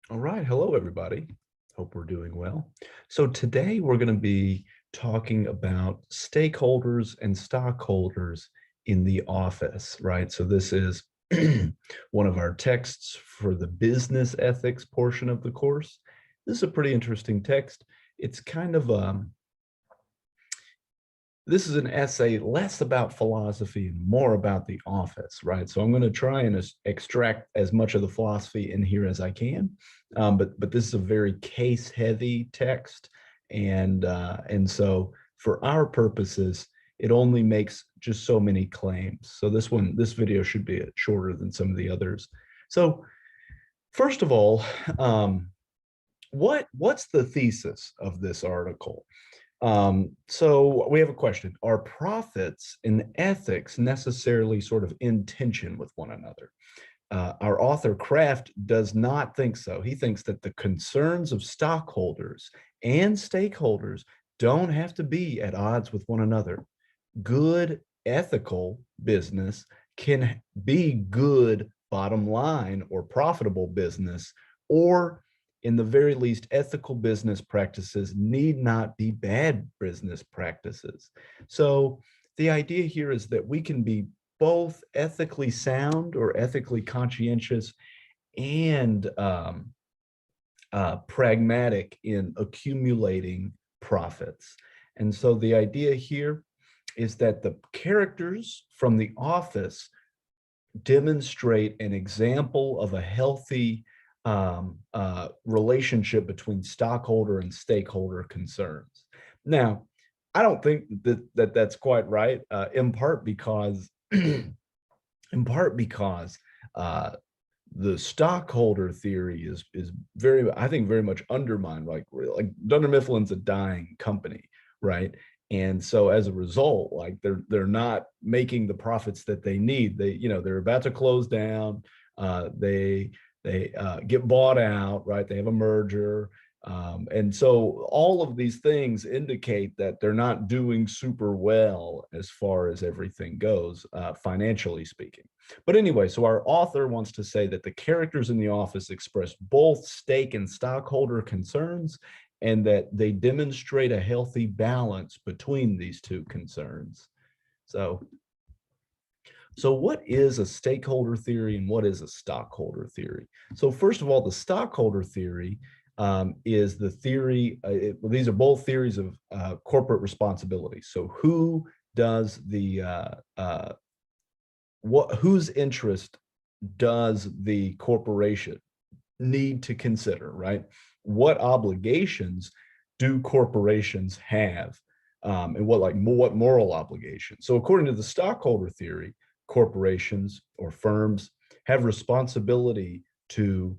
All right. Hello, everybody. Hope we're doing well. So today we're going to be talking about stakeholders and stockholders in the office, right? So this is one of our texts for the business ethics portion of the course. This is a pretty interesting text. It's kind of this is an essay less about philosophy and more about the office, right? So I'm going to try and extract as much of the philosophy in here as I can, but this is a very case-heavy text, and so for our purposes, it only makes just so many claims. So this video should be shorter than some of the others. So first of all, what's the thesis of this article? So we have a question. Are profits and ethics necessarily sort of in tension with one another? Our author Kraft does not think so. He thinks that the concerns of stockholders and stakeholders don't have to be at odds with one another. Good ethical business can be good bottom line or profitable business, or in the very least, ethical business practices need not be bad business practices. So the idea here is that we can be both ethically sound or ethically conscientious and pragmatic in accumulating profits. And so the idea here is that the characters from The Office demonstrate an example of a healthy relationship between stockholder and stakeholder concerns. Now, I don't think that's quite right, in part because uh, the stockholder theory is very, I think, very much undermined. Like Dunder Mifflin's a dying company, right? And so as a result, like they're not making the profits that they need. They're about to close down. They get bought out, right? They have a merger. And so all of these things indicate that they're not doing super well as far as everything goes, financially speaking. But anyway, so our author wants to say that the characters in The Office express both stake and stockholder concerns, and that they demonstrate a healthy balance between these two concerns. So what is a stakeholder theory and what is a stockholder theory? So first of all, the stockholder theory is the theory, well, these are both theories of corporate responsibility. So who does whose interest does the corporation need to consider, right? What obligations do corporations have, and what moral obligations? So according to the stockholder theory, corporations or firms have responsibility to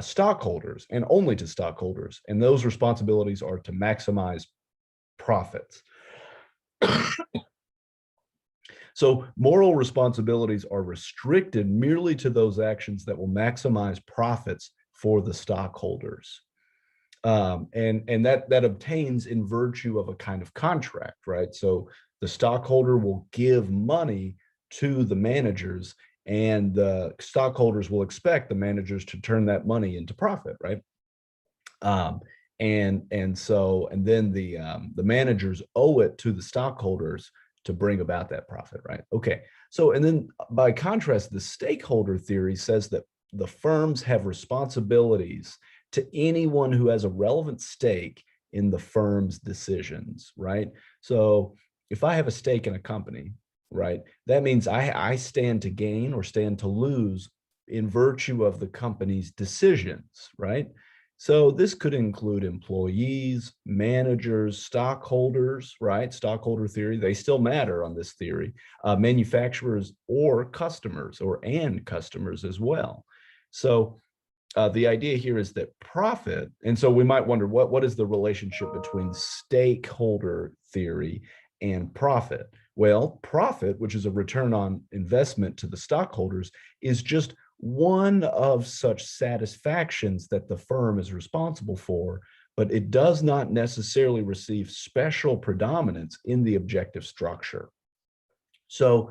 stockholders and only to stockholders, and those responsibilities are to maximize profits. So moral responsibilities are restricted merely to those actions that will maximize profits for the stockholders. And that obtains in virtue of a kind of contract, right? So the stockholder will give money to the managers, and the stockholders will expect the managers to turn that money into profit, right? And then the managers owe it to the stockholders to bring about that profit, right? Okay. So, and then by contrast, the stakeholder theory says that the firms have responsibilities to anyone who has a relevant stake in the firm's decisions, right? So if I have a stake in a company, right, that means I stand to gain or stand to lose in virtue of the company's decisions, right? So this could include employees, managers, stockholders, right? Stockholder theory, they still matter on this theory, manufacturers or customers and customers as well. So the idea here is that profit, and so we might wonder what is the relationship between stakeholder theory and profit? Well, profit, which is a return on investment to the stockholders, is just one of such satisfactions that the firm is responsible for, but it does not necessarily receive special predominance in the objective structure. So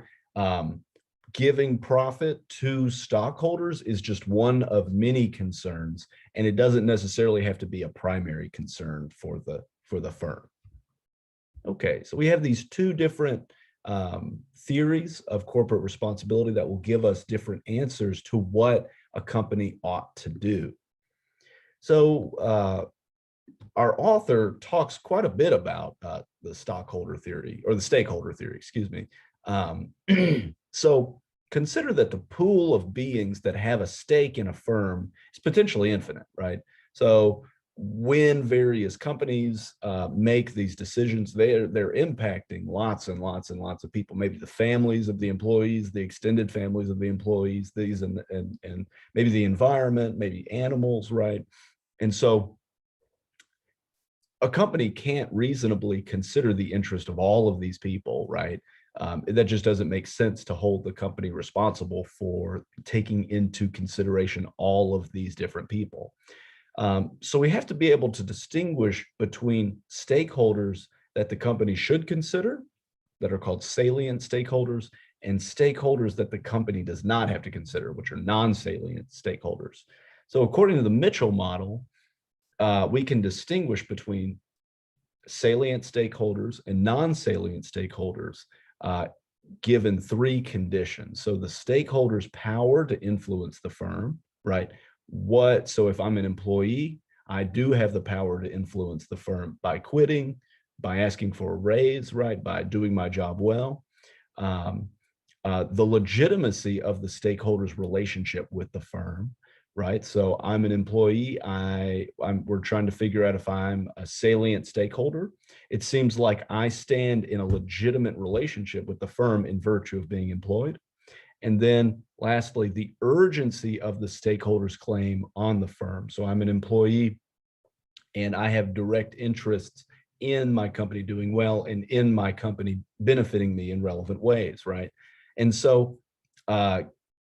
giving profit to stockholders is just one of many concerns, and it doesn't necessarily have to be a primary concern for the firm. Okay, so we have these two different theories of corporate responsibility that will give us different answers to what a company ought to do. So our author talks quite a bit about the stockholder theory, or the stakeholder theory, excuse me. So consider that the pool of beings that have a stake in a firm is potentially infinite, right? So when various companies make these decisions, they're impacting lots and lots and lots of people, maybe the families of the employees, the extended families of the employees, these and maybe the environment, maybe animals, right? And so a company can't reasonably consider the interest of all of these people, right? That just doesn't make sense to hold the company responsible for taking into consideration all of these different people. So we have to be able to distinguish between stakeholders that the company should consider, that are called salient stakeholders, and stakeholders that the company does not have to consider, which are non-salient stakeholders. So according to the Mitchell model, we can distinguish between salient stakeholders and non-salient stakeholders given three conditions. So the stakeholders' power to influence the firm, right? So if I'm an employee, I do have the power to influence the firm by quitting, by asking for a raise, right? By doing my job well. The legitimacy of the stakeholders' relationship with the firm, right? So I'm an employee. We're trying to figure out if I'm a salient stakeholder. It seems like I stand in a legitimate relationship with the firm in virtue of being employed. And then lastly, the urgency of the stakeholders' claim on the firm. So I'm an employee and I have direct interests in my company doing well and in my company benefiting me in relevant ways, right? And so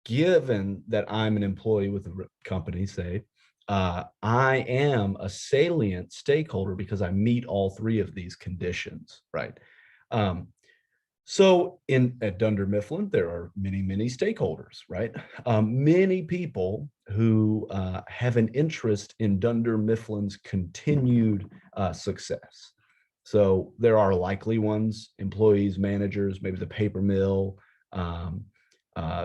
given that I'm an employee with a company, say, I am a salient stakeholder because I meet all three of these conditions, right? So at Dunder Mifflin, there are many, many stakeholders, right? Many people who have an interest in Dunder Mifflin's continued success. So there are likely ones, employees, managers, maybe the paper mill,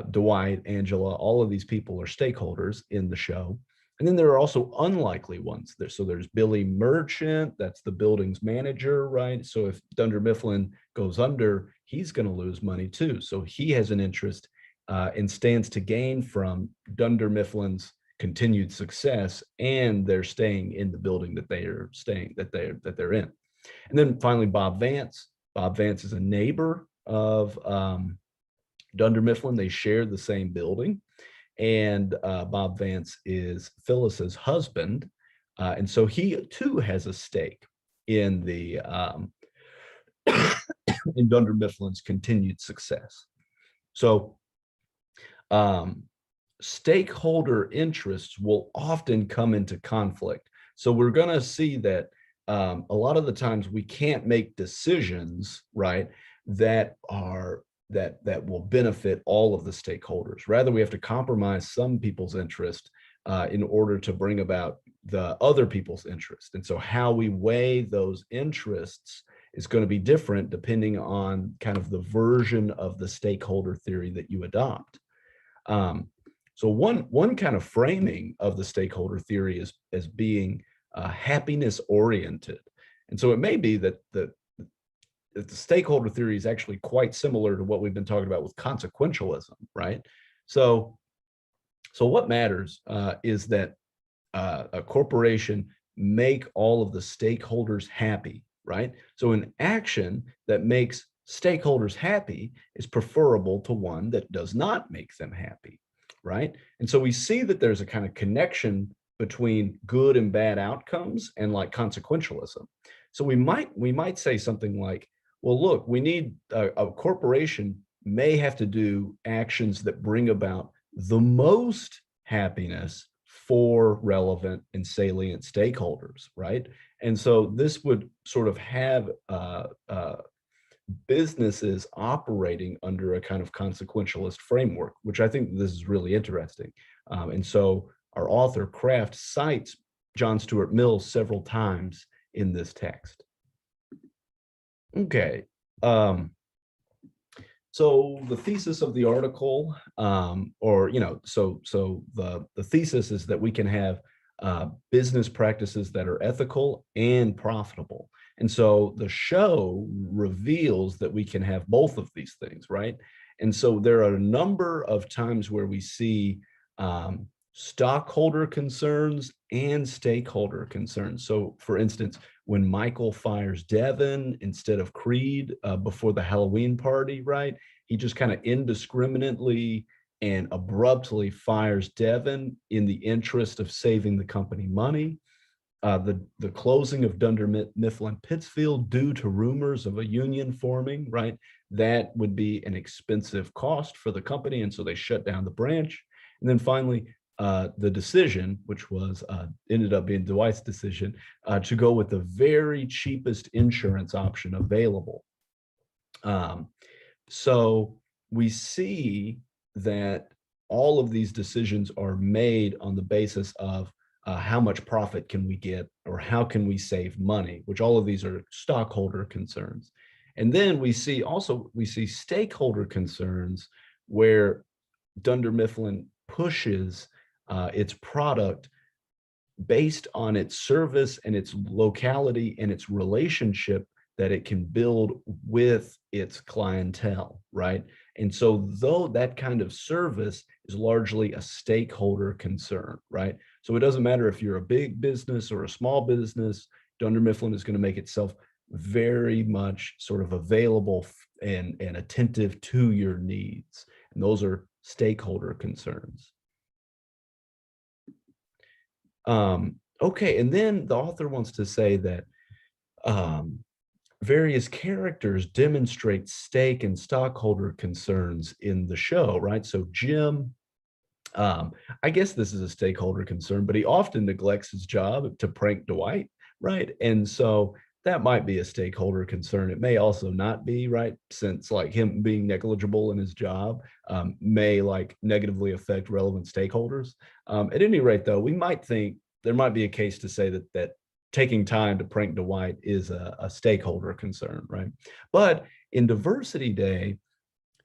Dwight, Angela, all of these people are stakeholders in the show. And then there are also unlikely ones. So there's Billy Merchant, that's the building's manager, right? So if Dunder Mifflin goes under, he's going to lose money too. So he has an interest and stands to gain from Dunder Mifflin's continued success, and they're staying in the building that they're in. And then finally, Bob Vance. Bob Vance is a neighbor of Dunder Mifflin. They share the same building. And Bob Vance is Phyllis's husband. And so he too has a stake in the in Dunder Mifflin's continued success. So stakeholder interests will often come into conflict. So we're going to see that a lot of the times we can't make decisions, right, that will benefit all of the stakeholders. Rather, we have to compromise some people's interest in order to bring about the other people's interest. And so how we weigh those interests is going to be different depending on kind of the version of the stakeholder theory that you adopt. So one kind of framing of the stakeholder theory is as being happiness oriented. And so it may be that the stakeholder theory is actually quite similar to what we've been talking about with consequentialism, right? So what matters is that a corporation make all of the stakeholders happy, right? So an action that makes stakeholders happy is preferable to one that does not make them happy, right? And so we see that there's a kind of connection between good and bad outcomes and like consequentialism. So we might say something like, well, look, we need a corporation may have to do actions that bring about the most happiness for relevant and salient stakeholders, right? And so this would sort of have businesses operating under a kind of consequentialist framework, which I think this is really interesting. And so our author Kraft cites John Stuart Mill several times in this text. Okay. So the thesis of the article, the thesis is that we can have business practices that are ethical and profitable. And so the show reveals that we can have both of these things, right? And so there are a number of times where we see stockholder concerns and stakeholder concerns. So for instance, when Michael fires Devin instead of Creed before the Halloween party, right? He just kind of indiscriminately and abruptly fires Devin in the interest of saving the company money. The closing of Dunder Mifflin Pittsfield due to rumors of a union forming, right? That would be an expensive cost for the company, and so they shut down the branch. And then finally, the decision, which was ended up being Dwight's decision, to go with the very cheapest insurance option available. So we see that all of these decisions are made on the basis of how much profit can we get or how can we save money, which all of these are stockholder concerns. And then we see stakeholder concerns where Dunder Mifflin pushes its product based on its service and its locality and its relationship that it can build with its clientele, right? And so though that kind of service is largely a stakeholder concern, right? So it doesn't matter if you're a big business or a small business, Dunder Mifflin is going to make itself very much sort of available and attentive to your needs. And those are stakeholder concerns. Okay, and then the author wants to say that various characters demonstrate stake and stockholder concerns in the show, right? So Jim, I guess this is a stakeholder concern, but he often neglects his job to prank Dwight, right? And so that might be a stakeholder concern. It may also not be, right? Since like him being negligible in his job may like negatively affect relevant stakeholders. At any rate, though, we might think there might be a case to say that taking time to prank Dwight is a stakeholder concern, right? But in Diversity Day,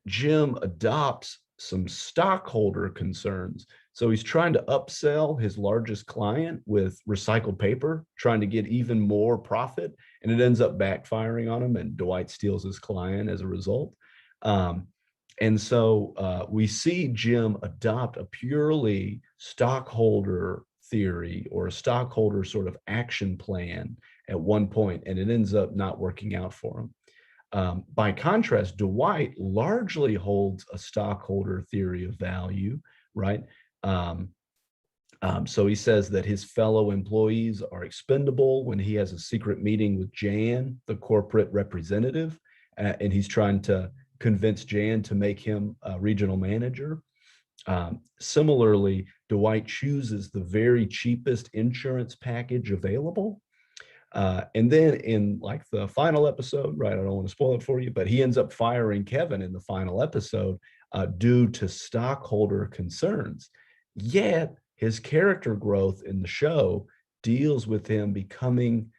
Jim adopts some stockholder concerns. So he's trying to upsell his largest client with recycled paper, trying to get even more profit, and it ends up backfiring on him, and Dwight steals his client as a result. And so we see Jim adopt a purely stockholder theory or a stockholder sort of action plan at one point, and it ends up not working out for him. By contrast, Dwight largely holds a stockholder theory of value, right? So he says that his fellow employees are expendable when he has a secret meeting with Jan, the corporate representative, and he's trying to convince Jan to make him a regional manager. Similarly, Dwight chooses the very cheapest insurance package available. And then in like the final episode, right, I don't want to spoil it for you, but he ends up firing Kevin in the final episode due to stockholder concerns. Yet his character growth in the show deals with him becoming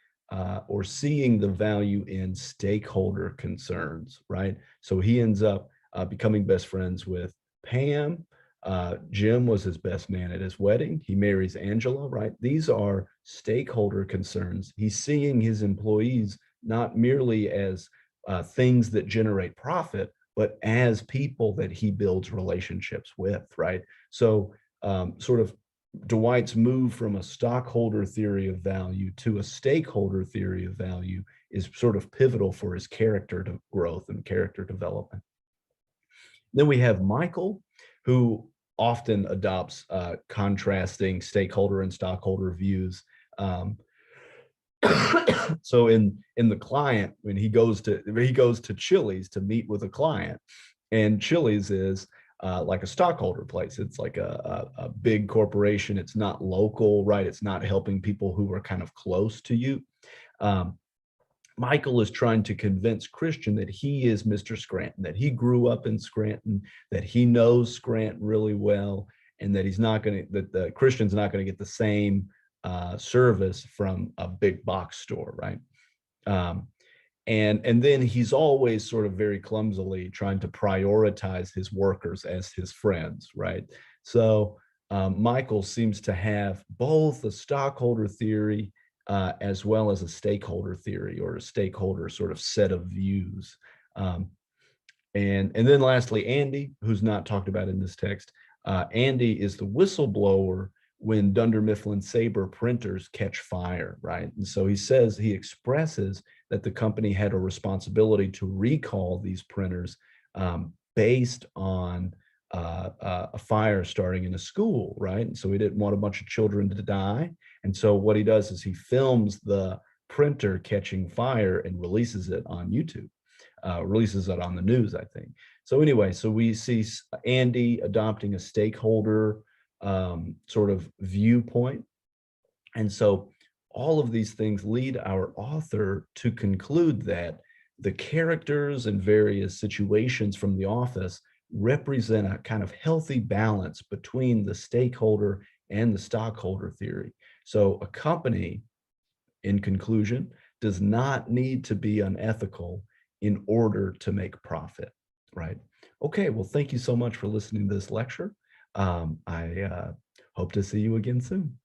or seeing the value in stakeholder concerns, right? So he ends up becoming best friends with Pam. Jim was his best man at his wedding. He marries Angela, right? These are stakeholder concerns. He's seeing his employees not merely as things that generate profit, but as people that he builds relationships with, right? So sort of Dwight's move from a stockholder theory of value to a stakeholder theory of value is sort of pivotal for his character growth and character development. Then we have Michael, who often adopts contrasting stakeholder and stockholder views. So in the client, when he goes to Chili's to meet with a client, and Chili's is like a stockholder place. It's like a big corporation. It's not local, right? It's not helping people who are kind of close to you. Michael is trying to convince Christian that he is Mr. Scranton, that he grew up in Scranton, that he knows Scranton really well, and that he's not going to, that the Christian's not going to get the same service from a big box store, right? Um, and then he's always sort of very clumsily trying to prioritize his workers as his friends, right? So Michael seems to have both a stockholder theory as well as a stakeholder theory, or a stakeholder sort of set of views. Um, and then lastly, Andy, who's not talked about in this text. Andy is the whistleblower when Dunder Mifflin Sabre printers catch fire, right? And so he expresses that the company had a responsibility to recall these printers based on a fire starting in a school, right? And so he didn't want a bunch of children to die. And so what he does is he films the printer catching fire and releases it on YouTube, releases it on the news, I think. So anyway, so we see Andy adopting a stakeholder sort of viewpoint. And so all of these things lead our author to conclude that the characters and various situations from The Office represent a kind of healthy balance between the stakeholder and the stockholder theory. So a company, in conclusion, does not need to be unethical in order to make profit, right? Okay, well, thank you so much for listening to this lecture. I hope to see you again soon.